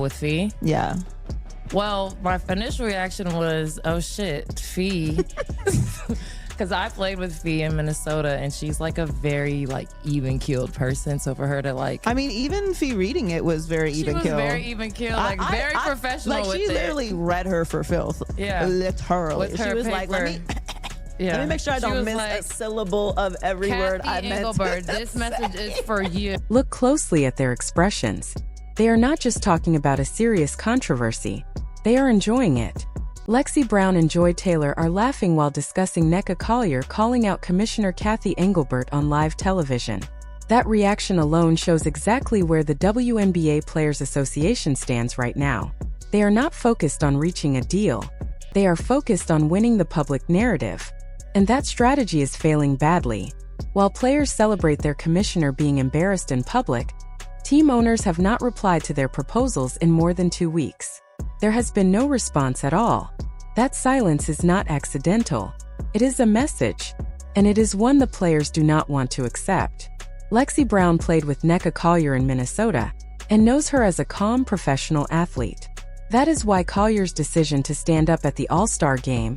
with Fee. Yeah. Well, my initial reaction was, oh shit, Fee. Because I played with Fee in Minnesota, and she's like a very even-keeled person. So for her to I mean, even Fee reading it was very even-keeled. She was very even-keeled, very professional with it. She literally read her for filth. Yeah. Literally. With her she was paper. like, let me make sure I don't miss a syllable of every word I meant. Engelbert, this message is for you. Look closely at their expressions. They are not just talking about a serious controversy. They are enjoying it. Lexi Brown and Joy Taylor are laughing while discussing Nneka Collier calling out Commissioner Kathy Engelbert on live television. That reaction alone shows exactly where the WNBA Players Association stands right now. They are not focused on reaching a deal. They are focused on winning the public narrative. And that strategy is failing badly. While players celebrate their commissioner being embarrassed in public, team owners have not replied to their proposals in more than 2 weeks. There has been no response at all. That silence is not accidental. It is a message. And it is one the players do not want to accept. Lexi Brown played with Nneka Collier in Minnesota and knows her as a calm professional athlete. That is why Collier's decision to stand up at the All-Star game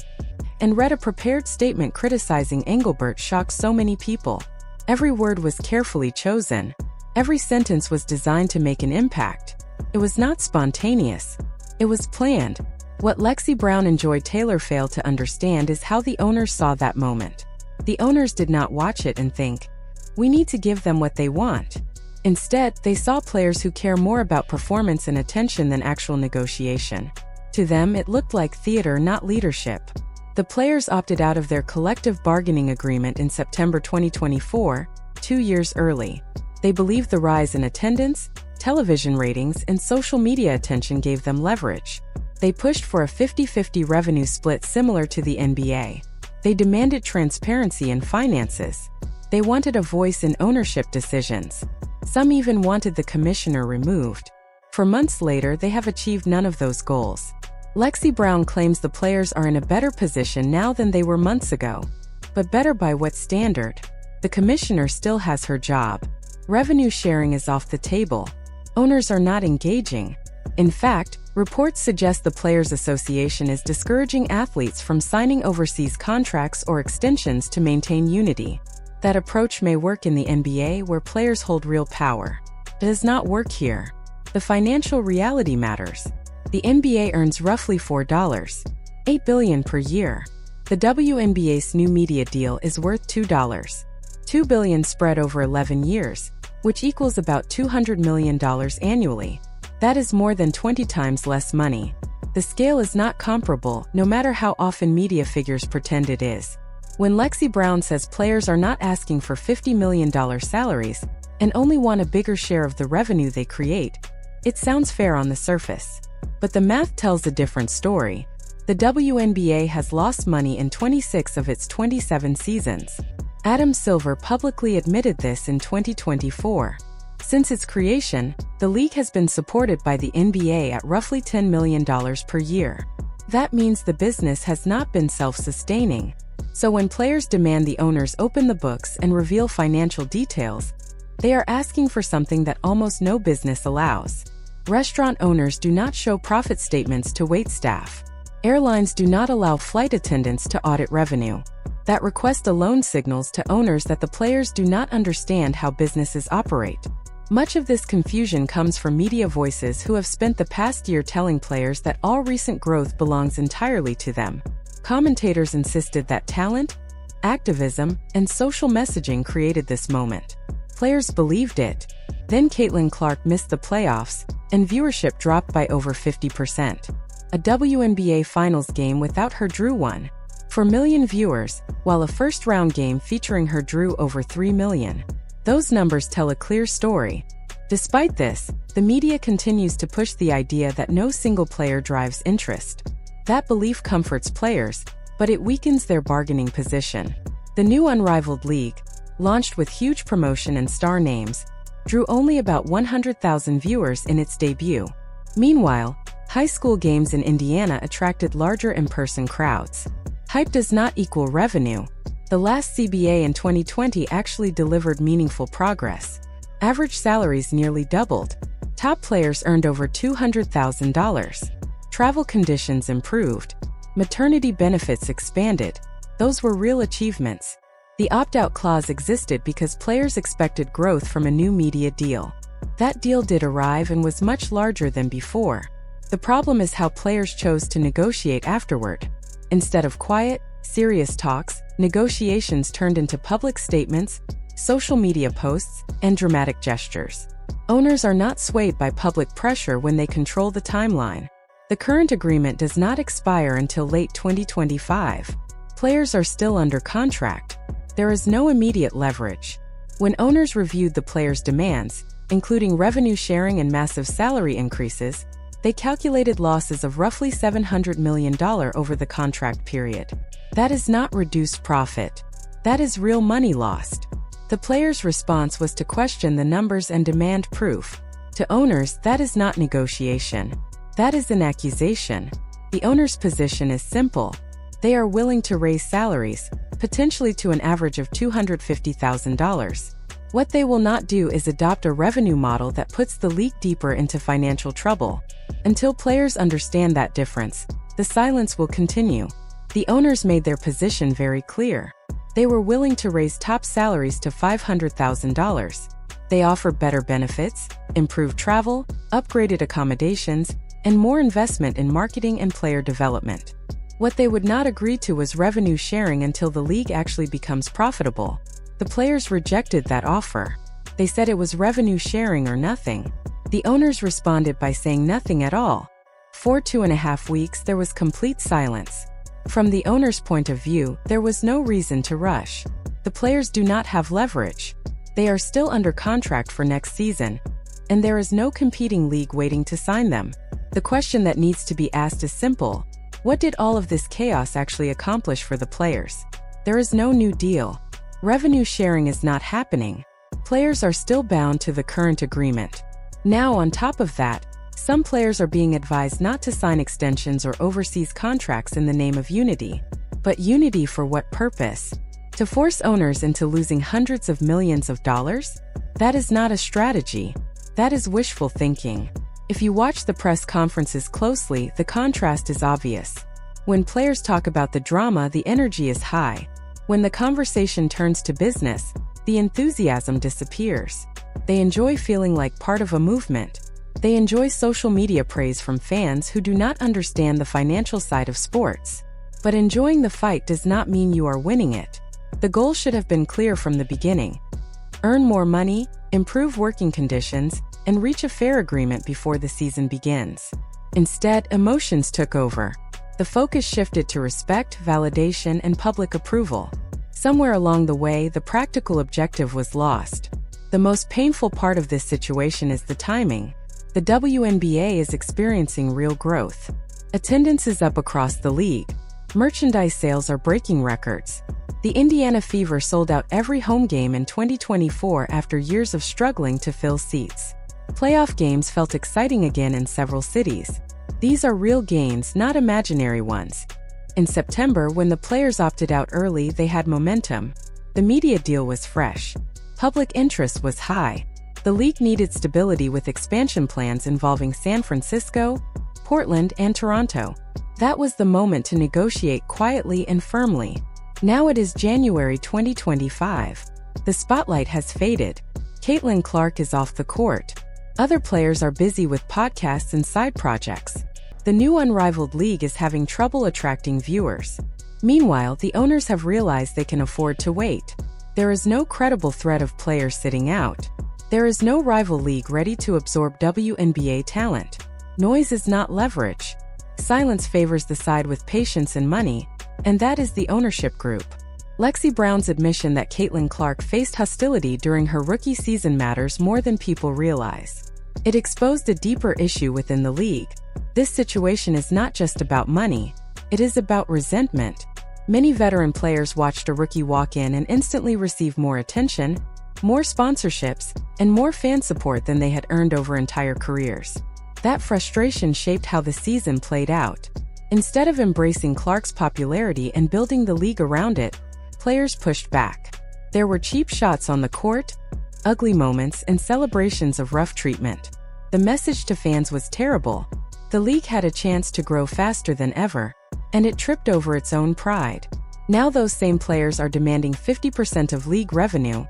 and read a prepared statement criticizing Engelbert shocked so many people. Every word was carefully chosen. Every sentence was designed to make an impact. It was not spontaneous. It was planned. What Lexi Brown and Joy Taylor failed to understand is how the owners saw that moment. The owners did not watch it and think, we need to give them what they want. Instead, they saw players who care more about performance and attention than actual negotiation. To them, it looked like theater, not leadership. The players opted out of their collective bargaining agreement in September 2024, 2 years early. They believed the rise in attendance, television ratings, and social media attention gave them leverage. They pushed for a 50-50 revenue split similar to the NBA. They demanded transparency in finances. They wanted a voice in ownership decisions. Some even wanted the commissioner removed. For months later, they have achieved none of those goals. Lexi Brown claims the players are in a better position now than they were months ago. But better by what standard? The commissioner still has her job. Revenue sharing is off the table. Owners are not engaging. In fact, reports suggest the Players Association is discouraging athletes from signing overseas contracts or extensions to maintain unity. That approach may work in the NBA where players hold real power. It does not work here. The financial reality matters. The NBA earns roughly $8 billion per year. The WNBA's new media deal is worth $2 billion spread over 11 years, which equals about $200 million annually. That is more than 20 times less money. The scale is not comparable, no matter how often media figures pretend it is. When Lexi Brown says players are not asking for $50 million salaries and only want a bigger share of the revenue they create, it sounds fair on the surface. But the math tells a different story. The WNBA has lost money in 26 of its 27 seasons. Adam Silver publicly admitted this in 2024. Since its creation, the league has been supported by the NBA at roughly $10 million per year. That means the business has not been self-sustaining. So when players demand the owners open the books and reveal financial details, they are asking for something that almost no business allows. Restaurant owners do not show profit statements to waitstaff. Airlines do not allow flight attendants to audit revenue. That request alone signals to owners that the players do not understand how businesses operate. Much of this confusion comes from media voices who have spent the past year telling players that all recent growth belongs entirely to them. Commentators insisted that talent, activism, and social messaging created this moment. Players believed it. Then Caitlin Clark missed the playoffs, and viewership dropped by over 50%. A WNBA Finals game without her drew 1.4 million viewers, while a first-round game featuring her drew over 3 million. Those numbers tell a clear story. Despite this, the media continues to push the idea that no single player drives interest. That belief comforts players, but it weakens their bargaining position. The new unrivaled league, launched with huge promotion and star names, drew only about 100,000 viewers in its debut. Meanwhile, high school games in Indiana attracted larger in-person crowds. Hype does not equal revenue. The last CBA in 2020 actually delivered meaningful progress. Average salaries nearly doubled. Top players earned over $200,000. Travel conditions improved. Maternity benefits expanded. Those were real achievements. The opt-out clause existed because players expected growth from a new media deal. That deal did arrive and was much larger than before. The problem is how players chose to negotiate afterward. Instead of quiet, serious talks, negotiations turned into public statements, social media posts, and dramatic gestures. Owners are not swayed by public pressure when they control the timeline. The current agreement does not expire until late 2025. Players are still under contract. There is no immediate leverage. When owners reviewed the players' demands, including revenue sharing and massive salary increases, they calculated losses of roughly $700 million over the contract period. That is not reduced profit. That is real money lost. The players' response was to question the numbers and demand proof. To owners, that is not negotiation. That is an accusation. The owner's position is simple. They are willing to raise salaries, potentially to an average of $250,000. What they will not do is adopt a revenue model that puts the league deeper into financial trouble. Until players understand that difference, the silence will continue. The owners made their position very clear. They were willing to raise top salaries to $500,000. They offered better benefits, improved travel, upgraded accommodations, and more investment in marketing and player development. What they would not agree to was revenue sharing until the league actually becomes profitable. The players rejected that offer. They said it was revenue sharing or nothing. The owners responded by saying nothing at all. For 2.5 weeks, there was complete silence. From the owner's point of view, there was no reason to rush. The players do not have leverage. They are still under contract for next season, and there is no competing league waiting to sign them. The question that needs to be asked is simple. What did all of this chaos actually accomplish for the players? There is no new deal. Revenue sharing is not happening. Players are still bound to the current agreement. Now, on top of that, some players are being advised not to sign extensions or overseas contracts in the name of unity. But unity for what purpose? To force owners into losing hundreds of millions of dollars? That is not a strategy. That is wishful thinking. If you watch the press conferences closely, the contrast is obvious. When players talk about the drama, the energy is high. When the conversation turns to business, the enthusiasm disappears. They enjoy feeling like part of a movement. They enjoy social media praise from fans who do not understand the financial side of sports. But enjoying the fight does not mean you are winning it. The goal should have been clear from the beginning. Earn more money, improve working conditions, and reach a fair agreement before the season begins. Instead, emotions took over. The focus shifted to respect, validation, and public approval. Somewhere along the way, the practical objective was lost. The most painful part of this situation is the timing. The WNBA is experiencing real growth. Attendance is up across the league. Merchandise sales are breaking records. The Indiana Fever sold out every home game in 2024 after years of struggling to fill seats. Playoff games felt exciting again in several cities. These are real games, not imaginary ones. In September, when the players opted out early, they had momentum. The media deal was fresh. Public interest was high. The league needed stability with expansion plans involving San Francisco, Portland, and Toronto. That was the moment to negotiate quietly and firmly. Now it is January 2025. The spotlight has faded. Caitlin Clark is off the court. Other players are busy with podcasts and side projects. The new unrivaled league is having trouble attracting viewers. Meanwhile, the owners have realized they can afford to wait. There is no credible threat of players sitting out. There is no rival league ready to absorb WNBA talent. Noise is not leverage. Silence favors the side with patience and money, and that is the ownership group. Lexie Brown's admission that Caitlin Clark faced hostility during her rookie season matters more than people realize. It exposed a deeper issue within the league. This situation is not just about money, it is about resentment. Many veteran players watched a rookie walk in and instantly receive more attention, more sponsorships, and more fan support than they had earned over entire careers. That frustration shaped how the season played out. Instead of embracing Clark's popularity and building the league around it, players pushed back. There were cheap shots on the court, ugly moments, and celebrations of rough treatment. The message to fans was terrible. The league had a chance to grow faster than ever, and it tripped over its own pride. Now those same players are demanding 50% of league revenue,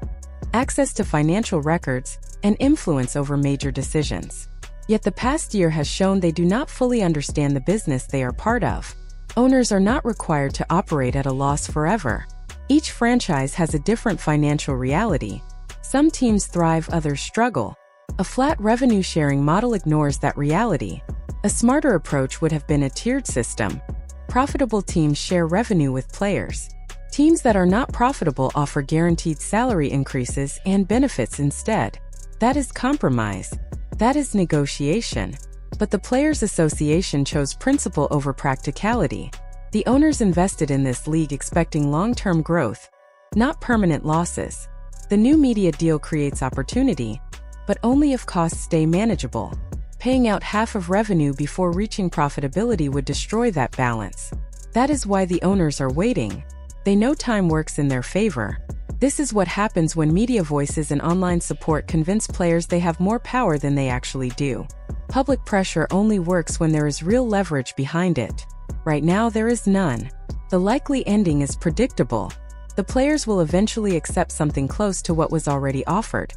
access to financial records, and influence over major decisions. Yet the past year has shown they do not fully understand the business they are part of. Owners are not required to operate at a loss forever. Each franchise has a different financial reality. Some teams thrive, others struggle. A flat revenue-sharing model ignores that reality. A smarter approach would have been a tiered system. Profitable teams share revenue with players. Teams that are not profitable offer guaranteed salary increases and benefits instead. That is compromise. That is negotiation. But the Players Association chose principle over practicality. The owners invested in this league expecting long-term growth, not permanent losses. The new media deal creates opportunity, but only if costs stay manageable. Paying out half of revenue before reaching profitability would destroy that balance. That is why the owners are waiting. They know time works in their favor. This is what happens when media voices and online support convince players they have more power than they actually do. Public pressure only works when there is real leverage behind it. Right now, there is none. The likely ending is predictable. The players will eventually accept something close to what was already offered.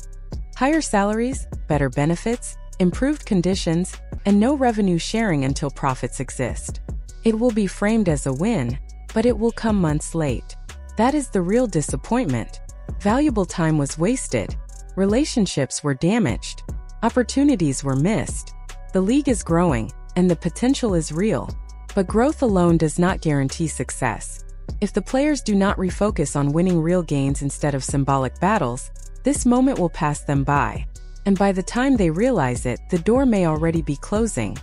Higher salaries, better benefits, improved conditions, and no revenue sharing until profits exist. It will be framed as a win, but it will come months late. That is the real disappointment. Valuable time was wasted. Relationships were damaged. Opportunities were missed. The league is growing, and the potential is real. But growth alone does not guarantee success. If the players do not refocus on winning real gains instead of symbolic battles, this moment will pass them by. And by the time they realize it, the door may already be closing.